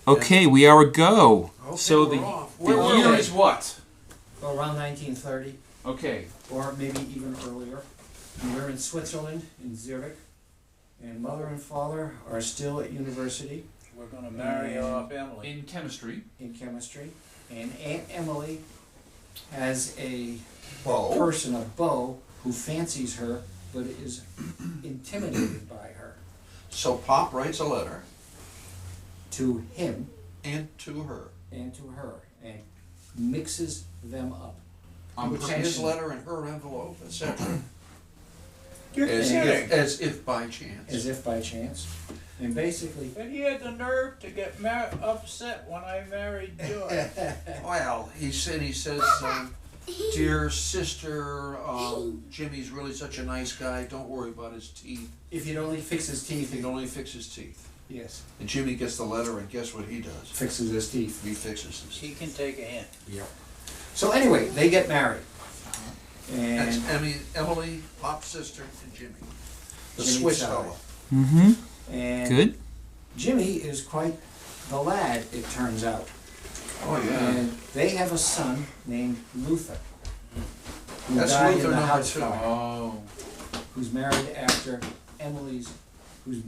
Okay, we are a go. Okay, So we're the off. the Where year were we? is what? Around 1930, Okay. or maybe even earlier. And we're in Switzerland, in Zurich, and mother and father are still at university We're gonna marry off Emily. In chemistry. in chemistry, and Aunt Emily has a Bo. person, a beau, who fancies her, but is intimidated by her. So Pop writes a letter To him and to her. and to her, and mixes them up. Puts his letter in her envelope, etc. You're As kidding. if by chance. As if by chance. And basically, And he had the nerve to get upset when I married Joy. Well, he says, dear sister, Jimmy's really such a nice guy. Don't worry about his teeth. if he'd only fix his teeth, He can only fix his teeth. yes, And Jimmy gets the letter, and guess what he does? fixes his teeth. He fixes his He teeth. can take a hint. Yep. So anyway, they get married. That's And Emily, Pop's sister, and Jimmy. The Jimmy Swiss Tsai. fella. Mm-hmm. And Good. Jimmy is quite the lad, it turns out. Oh, yeah. And they have a son named Luther, who That's died Luther in the number house 2. fire, Oh. who's married after Emily's, who's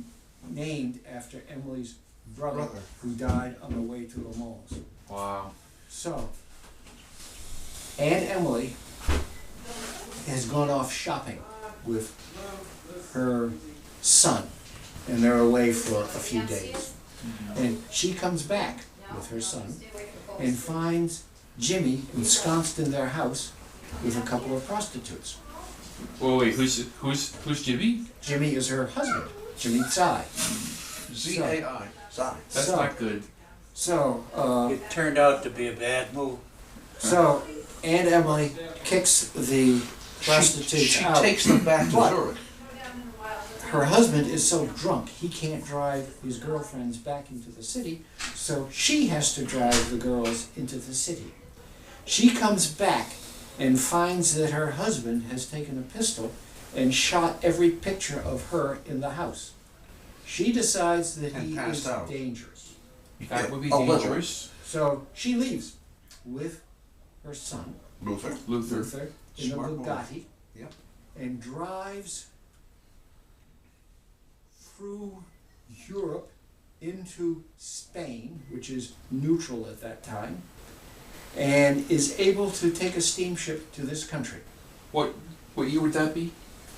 named after Emily's brother, who died on the way to Le Mans. Wow. So, Aunt Emily has gone off shopping with her son, and they're away for a few days. And she comes back with her son and finds Jimmy ensconced in their house with a couple of prostitutes. Wait, who's Jimmy? Jimmy is her husband, Jimmy Tsai. Z-A-I. Zai. That's So- not good. So, It turned out to be a bad move. so Aunt Emily kicks the prostitutes She out. takes them back to What? Zurich. Her husband is so drunk he can't drive his girlfriends back into the city, so she has to drive the girls into the city. She comes back and finds that her husband has taken a pistol and shot every picture of her in the house. She decides that And he passed is out. dangerous. That would be A little. dangerous. So she leaves with her son, Luther. Luther, in a Smart move. Bugatti, Yep. and drives through Europe into Spain, which is neutral at that time, and is able to take a steamship to this country. What year would that be?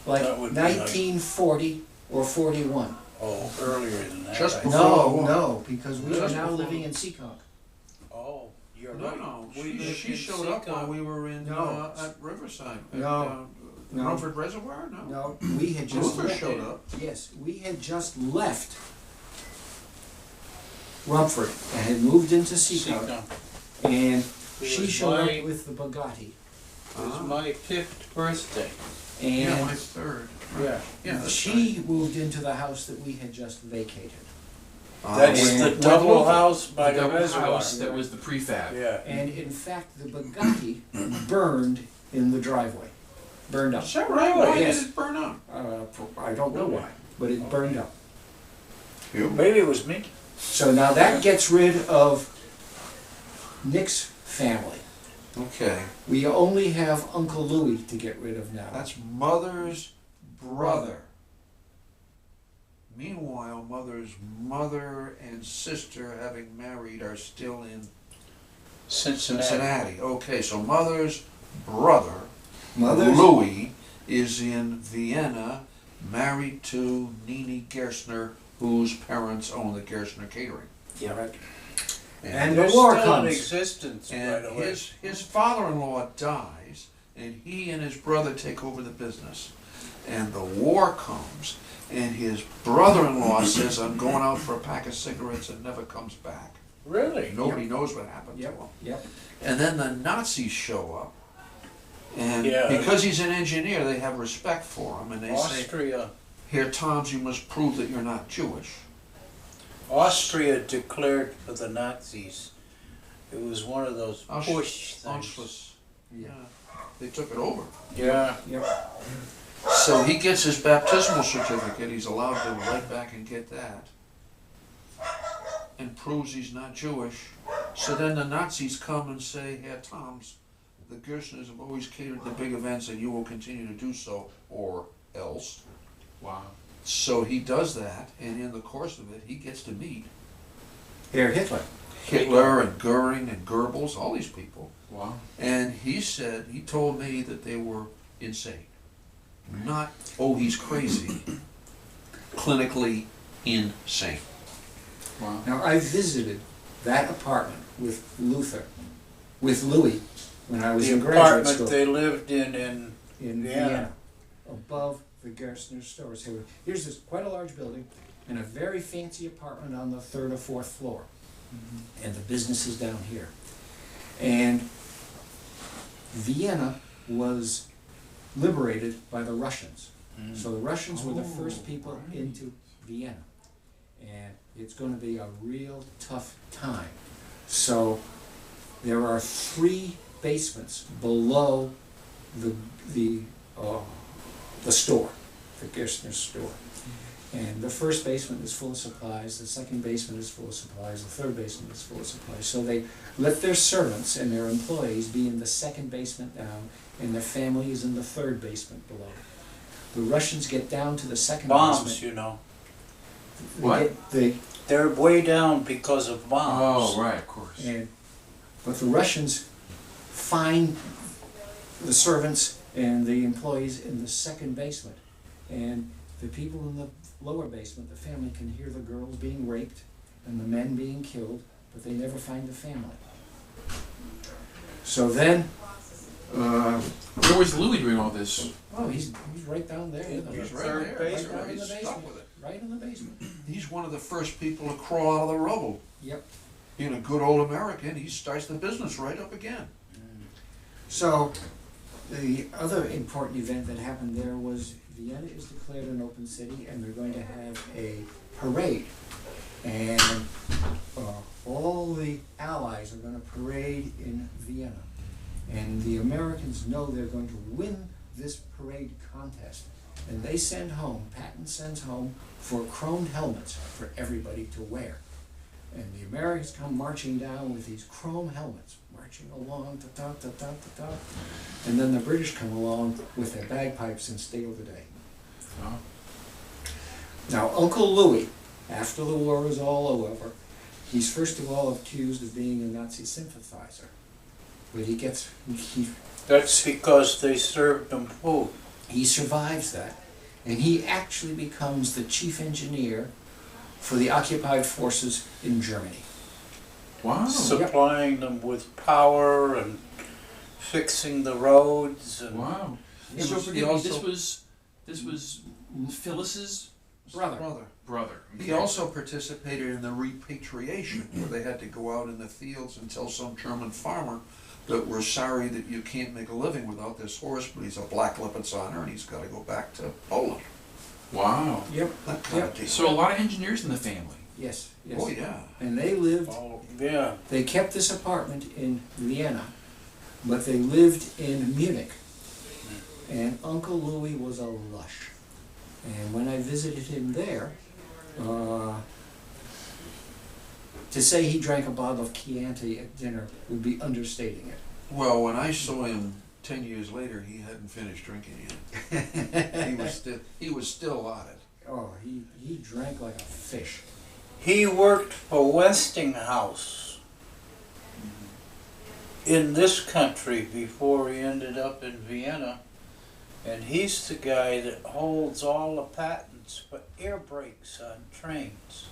Like That would be like- 1940 or 41. Oh, earlier than that. Just I- before- No, the war. no, because we are Just now before- living in Seekonk. Oh, you're No, right. no. We lived She in showed up Seacon. while we were in No. at Riverside. No. No. Rumford Reservoir? No. No, we had just Luther left. showed up. Yes, we had just left Rumford and had moved into Seekonk, Seacon. and It she was showed my- up with the Bugatti. It was my 5th birthday. Yeah, my And third. Yeah. Yeah, that's she moved into the house that we had just vacated. right. That's and the with double Luther. house by the double reservoir. house that was the prefab. Yeah. And in fact, the Bugatti burned in the driveway. Burned up. Is that right? Why Yes. did it burn up? I don't know why, but it burned up. Maybe it was me. So now that gets rid of Nick's family. Okay. We only have Uncle Louie to get rid of now. That's Mother's brother. Meanwhile, Mother's mother and sister, having married, are still in Cincinnati. Okay, so Mother's brother, Mother's Louis, is in Vienna, married to Nini Gerstner, whose parents own the Gerstner Catering. Yeah, right. And, And They're the war still comes. in existence, by and the way. his father-in-law dies, and he and his brother take over the business. And the war comes, and his brother-in-law says, I'm going out for a pack of cigarettes, and never comes back. Really? Nobody knows what happened to Yep, him. yep. And then the Nazis show up, and Yeah. because he's an engineer, they have respect for him, and they say, Austria. here, Toms, you must prove that you're not Jewish. Austria declared for the Nazis. It was one of those push things. Anschluss. Yeah. They took it over. Yeah. Yep. So he gets his baptismal certificate, he's allowed to write back and get that. and proves he's not Jewish. So then the Nazis come and say, Herr Toms, the Gerstners have always catered to big events and you will continue to do so, or else. Wow. So he does that, and in the course of it, he gets to meet Herr Hitler. Hitler and Goering and Goebbels, all these people. Wow. And he told me that they were insane. Not, oh, he's crazy. Clinically insane. Wow. Now, I visited that apartment with Louis, when I was The in graduate apartment school they lived in in Vienna. Vienna, above the Gerstner store. So here's this quite a large building and a very fancy apartment on the 3rd or 4th floor. And the business is down here. And Vienna was liberated by the Russians. So the Russians were the first people into Vienna. And it's going to be a real tough time. So there are 3 basements below the store, the Gerstner store. And the first basement is full of supplies, the second basement is full of supplies, the third basement is full of supplies. So they let their servants and their employees be in the second basement down, and their family is in the third basement below. The Russians get down to the second Bombs, basement. you know. What? They're way down because of bombs. Oh, right, of course. But the Russians find the servants and the employees in the second basement. And the people in the lower basement, the family, can hear the girls being raped and the men being killed, but they never find the family. So then, Where was Louis doing all this? oh, he's right down there. with them. He's right Third there, basement. right there. He's Right in the stuck basement. with it. Right in the basement. He's one of the first people to crawl out of the rubble. Yep. In a good old American, he starts the business right up again. So, the other important event that happened there was Vienna is declared an open city, and they're going to have a parade. And all the Allies are going to parade in Vienna. And the Americans know they're going to win this parade contest. And they send home, Patton sends home, 4 chromed helmets for everybody to wear. And the Americans come marching down with these chrome helmets, marching along, ta-ta-ta-ta-ta-ta. And then the British come along with their bagpipes and steal the day. Oh. Now, Uncle Louis, after the war is all over, he's first of all accused of being a Nazi sympathizer. But That's because they served them food. he survives that, and he actually becomes the chief engineer for the occupied forces in Germany. Wow. Supplying them with power and fixing the roads. And Wow. He So was- forgive he me, also- this was Phyllis's Brother. brother. He also participated in the repatriation, where they had to go out in the fields and tell some German farmer that we're sorry that you can't make a living without this horse, but he's a black Lipizzaner and he's got to go back to Poland. Wow. Yep. That kind of Yep. deal. So a lot of engineers in the family. Yes, yes. Oh yeah. And they lived, oh, yeah. they kept this apartment in Vienna, but they lived in Munich. And Uncle Louis was a lush. And when I visited him there, to say he drank a bottle of Chianti at dinner would be understating it. Well, when I saw him 10 years later, he hadn't finished drinking yet. he was still on it. Oh, he drank like a fish. He worked for Westinghouse in this country before he ended up in Vienna. And he's the guy that holds all the patents for air brakes on trains.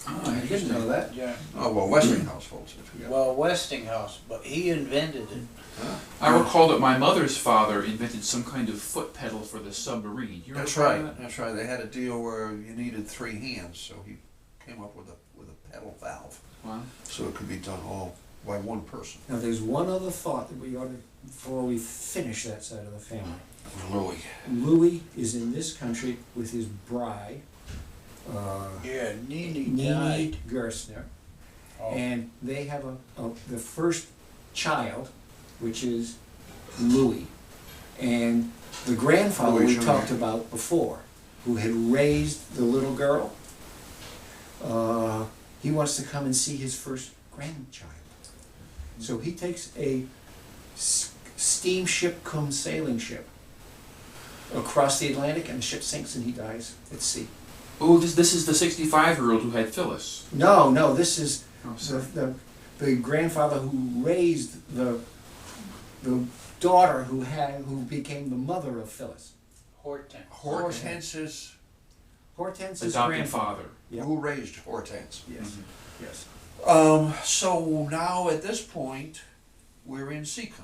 I didn't know that. Yeah. Oh well, Westinghouse holds it. Well, Westinghouse, but he invented it. Huh? I recall that my mother's father invented some kind of foot pedal for the submarine. You That's remember right. That's right. They had a deal where you needed 3 hands, so he came up with a pedal valve, that? Wow. so it could be done all by one person. Now, there's one other thought that we ought to, before we finish that side of the family. Louis. Louis is in this country with his bride, Yeah, Nini Nini died. Gerstner, Oh. and they have the first child, which is Louis. And the grandfather Louis we Jr. talked about before, who had raised the little girl, he wants to come and see his first grandchild. So he takes a steamship cum sailing ship across the Atlantic, and the ship sinks and he dies at sea. Oh, this is the 65-year-old who had Phyllis. No, this is Oh, sorry. the grandfather who raised the daughter who became the mother of Phyllis. Hortense. Hortense's, Hortense's Adopted grandfather. father. Yep. who raised Hortense. Yes, yes. So now at this point, we're in Seacon.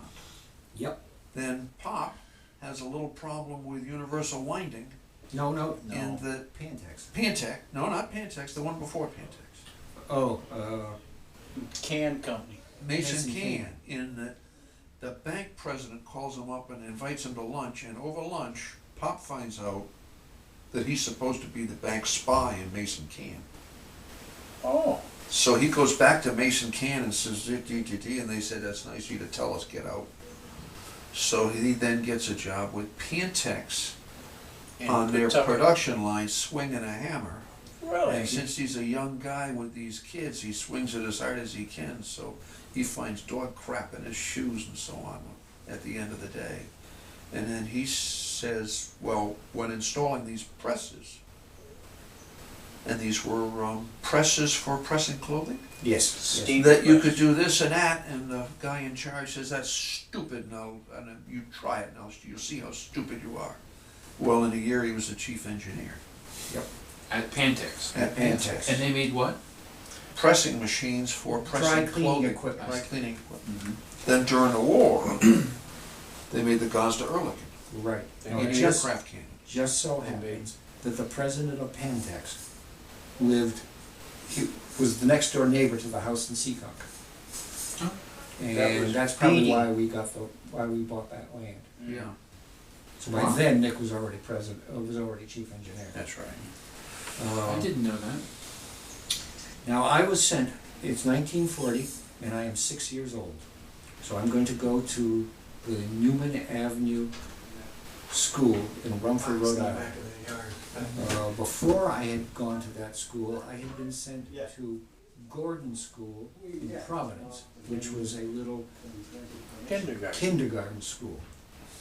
Yep. Then Pop has a little problem with universal winding No. in the Pantex. Pantech. No, not Pantex, the one before Pantex. Oh, Can Company. Mason Mason Can. In the bank president calls him up and invites him to lunch, and over lunch, Pop finds out that he's supposed to be the bank spy in Mason Can. Oh. So he goes back to Mason Can and says, and they said, that's nice of you to tell us, get out. So he then gets a job with Pantex in on their Pawtucket. production line, swinging a hammer. Really? And since he's a young guy with these kids, he swings it as hard as he can, so he finds dog crap in his shoes and so on at the end of the day. And then he says, well, when installing these presses, and these were presses for pressing clothing, yes. Steam that you press. could do this and that, and the guy in charge says, that's stupid, and you try it now, you'll see how stupid you are. Well, in a year, he was the chief engineer At Pantex. at Pantex. And they made what? Pressing machines for pressing Dry cleaning clothing. equipment. Dry cleaning equipment. Mm-hmm. Then during the war, they made the Gazda Ehrlichen, Right. They Now, made anti-aircraft cannon. just so happens that the president of Pantex he was the next door neighbor to the house in Seekonk. Oh. And That was that's probably Beatty. why we bought that land. Yeah, So by Wow. then, Nick was already chief engineer. that's right. I didn't know that. Now, I was sent, it's 1940, and I am 6 years old. So I'm going to go to the Newman Avenue School in Rumford, Rhode Island. Before I had gone to that school, I had been sent to Gordon School in Providence, which was a little kindergarten school.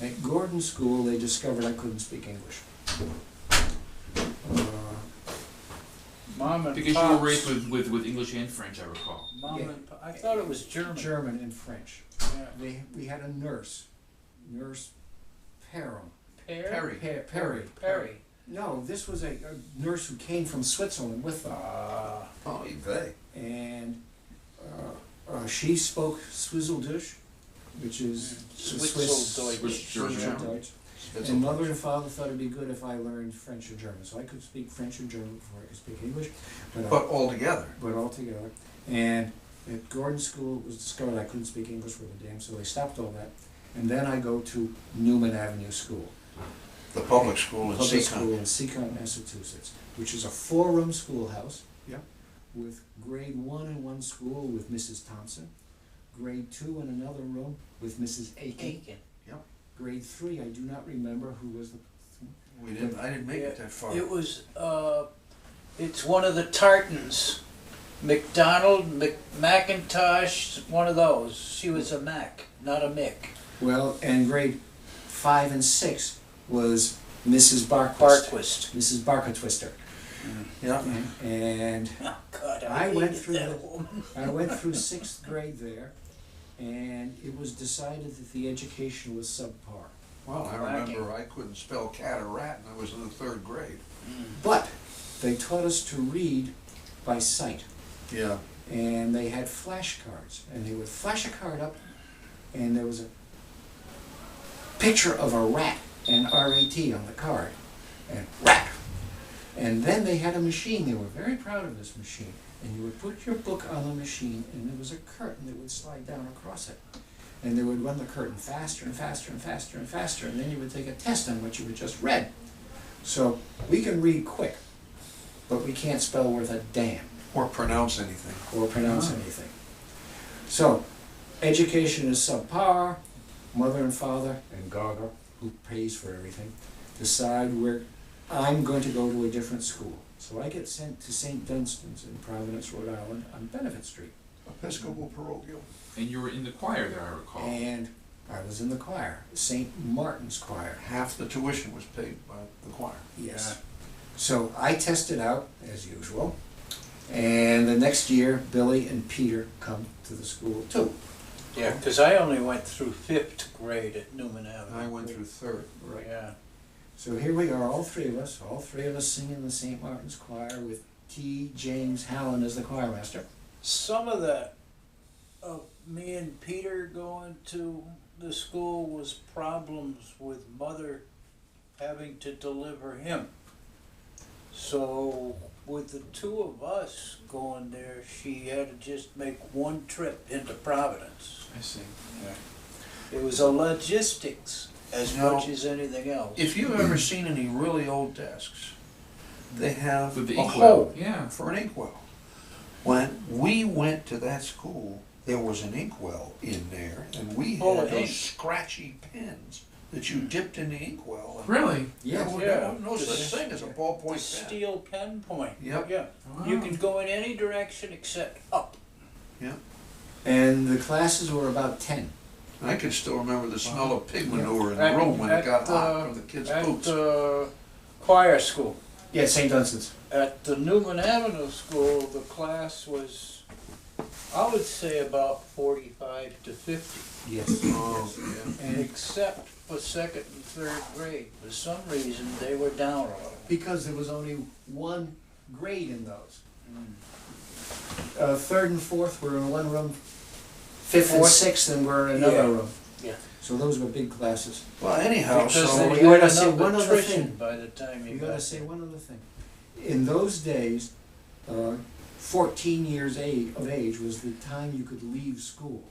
At Gordon School, they discovered I couldn't speak English. Mom and Because you were Pop's- raised with English and French, I recall. Mom Yeah. and I thought it was German. German and French. Yeah. We had a Nurse Perron. Perry. Perry. No, this was a nurse who came from Switzerland with them. Oh, they. And she spoke Swizzle-Dush, which is Swiss Switzeldeutsch. Swiss German. Deutsch. And Mother and Father thought it'd be good if I learned French or German. So I could speak French and German before I could speak English. But all together. But all together. And at Gordon School, it was discovered I couldn't speak English worth a damn, so they stopped all that. And then I go to Newman Avenue School. The public school in Public Seacon. school in Seacon, Massachusetts, which is a 4-room schoolhouse. Yep. With grade 1 in one school with Mrs. Thompson, grade 2 in another room with Mrs. Aiken, Aiken. grade 3 I do not remember who was the. I didn't make it that far. It was, it's one of the Tartans. McDonald, McIntosh, one of those. She was a Mac, not a Mick. Well, and grade 5 and 6 was Mrs. Barquist. Barquist. Mrs. Barca-Twister. Yeah. And Oh, God, I went through that the- woman. I went through 6th grade there, and it was decided that the education was subpar. Well, I remember I couldn't spell cat or rat, and I was in the 3rd grade. But they taught us to read by sight, Yeah. and they had flashcards, and they would flash a card up, and there was a picture of a rat and R-A-T on the card, and rat. And then they had a machine. They were very proud of this machine. And you would put your book on the machine, and there was a curtain that would slide down across it. And they would run the curtain faster and faster and faster and faster, and then you would take a test on what you had just read. So we can read quick, but we can't spell worth a damn Or pronounce anything. or pronounce anything. So education is subpar. Mother and father and Gaga, who pays for everything, decide I'm going to go to a different school. So I get sent to St. Dunstan's in Providence, Rhode Island, on Benefit Street. Episcopal parochial. And you were in the choir there, I recall. And I was in the choir, St. Martin's Choir. Half the tuition was paid by the choir. Yes. So I tested out, as usual, and the next year, Billy and Peter come to the school too. Yeah, because I only went through 5th grade at Newman Avenue. I went through third. Right. Yeah. So here we are, all three of us singing the St. Martin's Choir with T. James Hallen as the choir master. Some of that, me and Peter going to the school was problems with Mother having to deliver him. So with the two of us going there, she had to just make one trip into Providence. I see. It was a logistics as Now, much as anything else. If you've ever seen any really old desks, they have With the a inkwell. hole Yeah. for an inkwell. When we went to that school, there was an inkwell in there, and we Full had of those ink. scratchy pens that you dipped in the inkwell. Really? Yeah. There was no The such s- thing as a The ballpoint pen. steel pen point. Yep. Yeah. Wow. You can go in any direction except up. And the classes were about 10. I can still remember the smell of pig manure in the At- room when it at got hot the- from the kids' At boots. the choir school. Yeah, St. Dunstan's. At the Newman Avenue School, the class was, I would say about 45 to 50, Yes. Oh, yeah. And except for 2nd and 3rd grade. For some reason, they were down a little. because there was only one grade in those. Mm. 3rd and 4th were in one room, 5th and Fourth- 6th and were in another Yeah. room. Yeah. So those were big classes. Well, anyhow, Because so they you had gotta say enough one other attrition thing. by the time you You got gotta say one other thing. In those days, 14 years of age was the time you could leave school.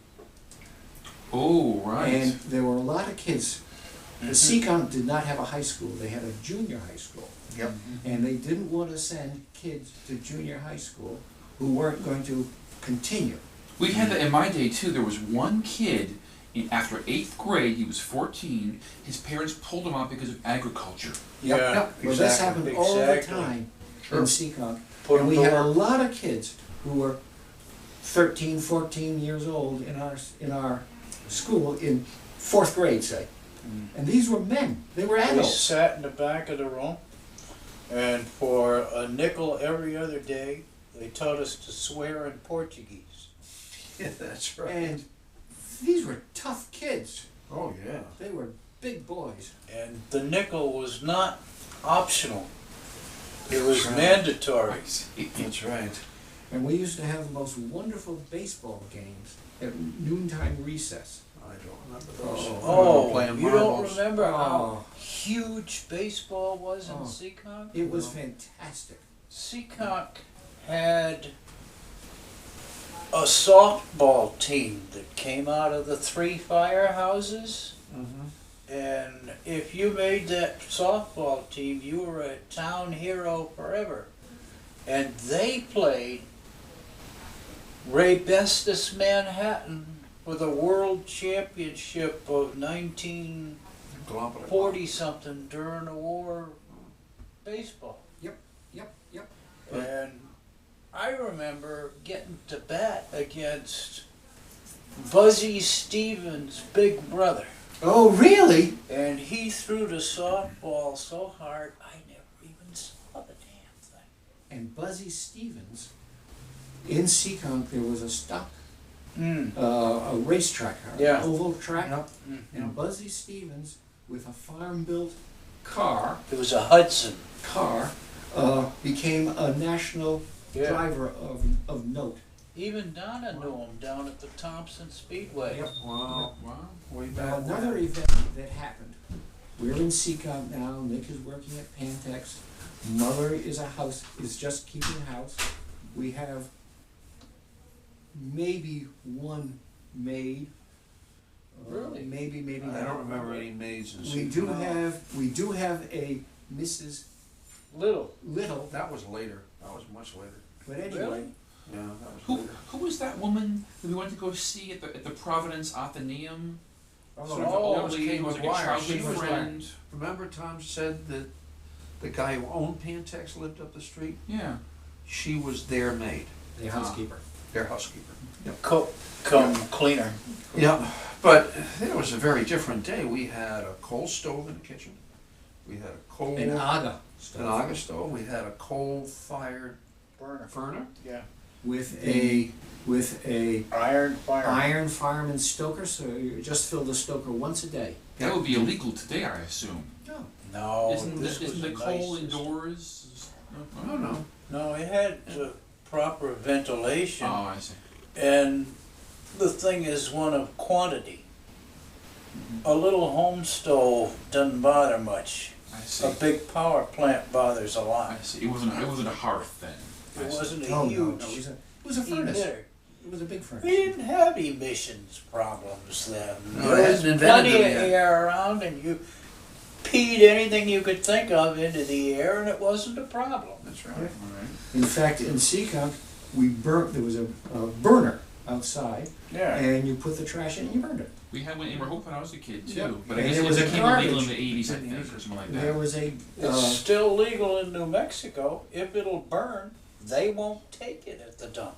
Oh, right. And there were a lot of kids. The Seacount did not have a high school, they had a junior high school. Yep. And they didn't want to send kids to junior high school who weren't going to continue. We had that in my day too. There was one kid, after 8th grade, he was 14, his parents pulled him out because of agriculture. Yeah. Yep, Well, this exactly. happened all the Exactly. time Sure. in Seacount. Put And we them to had a work. lot of kids who were 13, 14 years old in our school in 4th grade, say. And these were men. They were We adults. sat in the back of the room, and for a nickel every other day, they taught us to swear in Portuguese. Yeah, that's right. And these were tough kids. Oh, yeah. They were big boys. And the nickel was not optional. It was That's right. mandatory. I see. That's right. And we used to have the most wonderful baseball games at noontime recess. I don't remember those. Oh, Playing you don't marbles. remember how Oh, huge baseball was in Oh. Seekonk? it was fantastic. Seekonk had a softball team that came out of the 3 firehouses. Mhm. And if you made that softball team, you were a town hero forever. And they played Ray Bestis Manhattan for the world championship of 1940 Globular. something during the war baseball. Yep. And I remember getting to bat against Buzzy Stevens' big brother. Oh, really? And he threw the softball so hard, I never even saw the damn thing. And Buzzy Stevens, in Seekonk, there was a stock, Mm. a racetrack, Yeah. an oval track. Yep. And Buzzy Stevens, with a farm-built car, It was a Hudson. became a national Yeah. driver of note. Even Donna knew him down at the Thompson Speedway. Wow. Wow. Way Now, back another when. event that happened, we're in Seekonk now, Nick is working at Pantex, Mother is just keeping house. We have maybe one maid. Really? Maybe I don't remember any maids in We do have a Mrs. Little. Little, That was later. That was much later. but anyway, Really? Yeah, that was Who later. who was that woman that we went to go see at the Providence Athenaeum? oh, Sort of that old was lady Kate who was like a McGuire. childhood She was friend. Remember Tom said that The guy who owned Pantex lived up the street. Yeah. She was their maid, The housekeeper. their housekeeper. Cook, come cleaner. Yeah, but it was a very different day. We had a coal stove in the kitchen. We had a coal, An aga an stove. Aga stove. We had a coal-fired Burner. burner. Yeah. With a Iron fire. iron fireman stoker, so you just fill the stoker once a day. That would be illegal today, I assume. No. No, Isn't this was the coal nicest. indoors? No, no. No, it had proper ventilation. Oh, I see. And the thing is one of quantity. A little home stove doesn't bother much. I see. A big power plant bothers a lot. I see. It wasn't a hearth then. It I see. wasn't a Oh, no, huge no, it was a furnace. emitter. It was a big We furnace. didn't have emissions problems then. No, it There was hadn't invented plenty of them yet. air around, and you peed anything you could think of into the air, and it wasn't a problem. That's right. All right. In fact, in Seekonk, there was a burner outside, Yeah. and you put the trash in and you burned it. We had one in Rehoboth when I was a kid too, Yep. but I And guess there it was a became illegal in garbage. the 80s, I think, or something like There that. was a, It's still legal in New Mexico. If it'll burn, they won't take it at the dump.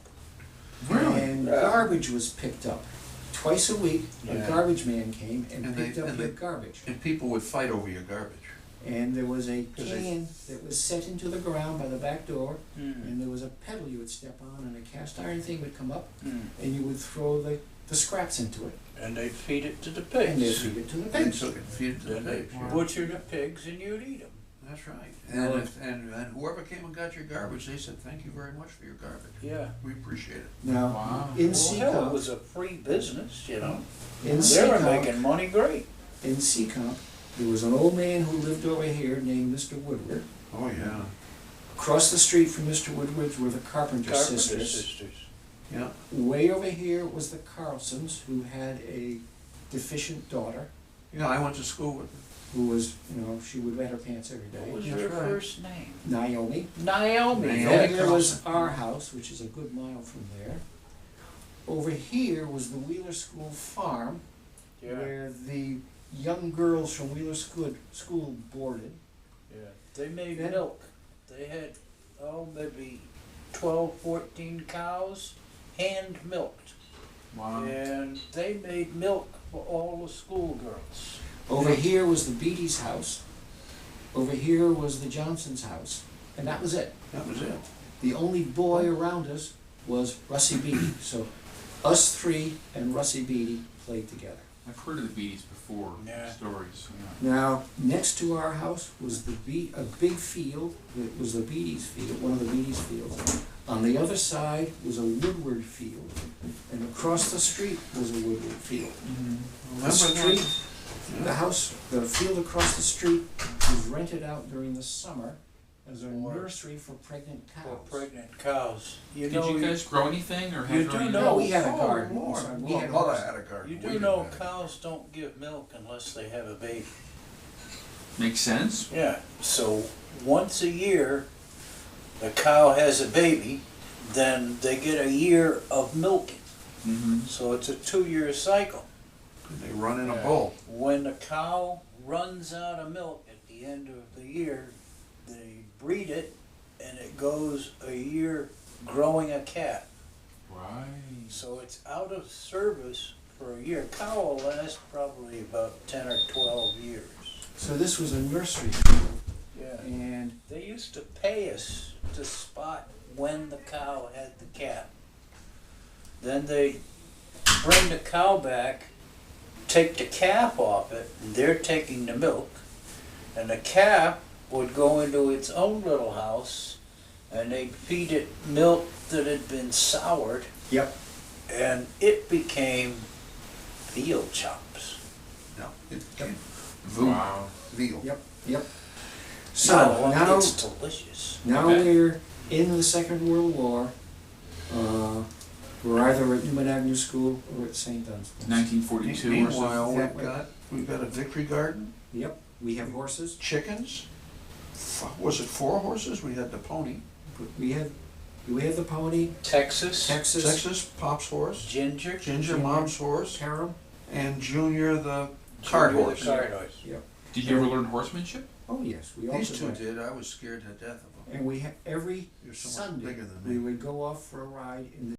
and Yeah. garbage was picked up. Twice a week, a Yeah. garbage man came and And picked they- up and your they- garbage. And people would fight over your garbage. And there was a 'Cause they- can that was set into the ground by the back door, Mm. and there was a pedal you would step on, and a cast iron thing would come up, Mm. and you would throw the scraps into it, And they'd feed it to the and they'd pigs. feed it to the They pigs. took it and feed it to the Then they pigs. Wow. butcher the pigs and you'd eat them. That's right. And whoever came and got your garbage, they said, thank you very much for your garbage. Yeah. We appreciate it. Now, Wow. in Well, hell, it Seekonk, was a free business, you know. in They were Seekonk, making money great. in Seekonk, there was an old man who lived over here named Mr. Woodward. Oh, yeah. Across the street from Mr. Woodward's were the Carpenter Carpenter sisters. sisters. Yeah. Way over here was the Carlsons, who had a deficient daughter, Yeah, I went to school with them. who was, she would wet her pants every What was day. That's her right. first name? Naomi. Naomi. Naomi. Then there was Carlson. our house, which is a good mile from there. Over here was the Wheeler School farm, Yeah. where the young girls from Wheeler School boarded. Yeah. They made Then- milk. They had, maybe 12, 14 cows, hand milked. Wow. And they made milk for all the schoolgirls. Over here was the Beatty's house. Over here was the Johnson's house. And that was it. That was it. The only boy around us was Russie Beatty. So us three and Russie Beatty played together. I've heard of the Beatties before. Yeah. Stories. Yeah. Now, next to our house was a big field. It was the Beatty's field, one of the Beatty's fields. On the other side was a Woodward field, and across the street was a Woodward field. The Remember street, that? the house, the field across the street was rented out during the summer as a nursery for pregnant For cows. pregnant cows. You Did know, you guys grow anything or you have do any? know- No, we had a Oh, garden. Lord. So we Well, had Mother horses. had a garden. you We do didn't know have it. cows don't give milk unless they have a baby. Makes sense. Yeah. So once a year, the cow has a baby, then they get a year of milking. Mm-hmm. So it's a 2-year cycle. And they run in a Yeah. bull. When the cow runs out of milk at the end of the year, they breed it, and it goes a year growing a calf. Right. So it's out of service for a year. Cow will last probably about 10 or 12 years. So this was a nursery field, Yeah. and They used to pay us to spot when the cow had the calf. Then they'd bring the cow back, take the calf off it, and they're taking the milk. And the calf would go into its own little house, and they'd feed it milk that had been soured, yep, and it became veal chops. No. It Yep. Wow. Veal. yep. So now, it's delicious. now Okay. we're in the Second World War. We're either at Newman Avenue School or at St. Dunstan's. 1942 or so. Meanwhile, Yeah. we've got a victory garden, Yep, we have horses. chickens. Was it 4 horses? We had the pony. We have the pony, Texas, Texas, Texas, Pop's horse. ginger, Ginger, Mom's horse. Carom. And Junior, the cart Junior horse. the cart horse. Yep. Did you ever learn horsemanship? Oh, yes, we all These could two ride. did, I was scared to death of them. And we had, every You're so much Sunday, bigger than we me. would go off for a ride in the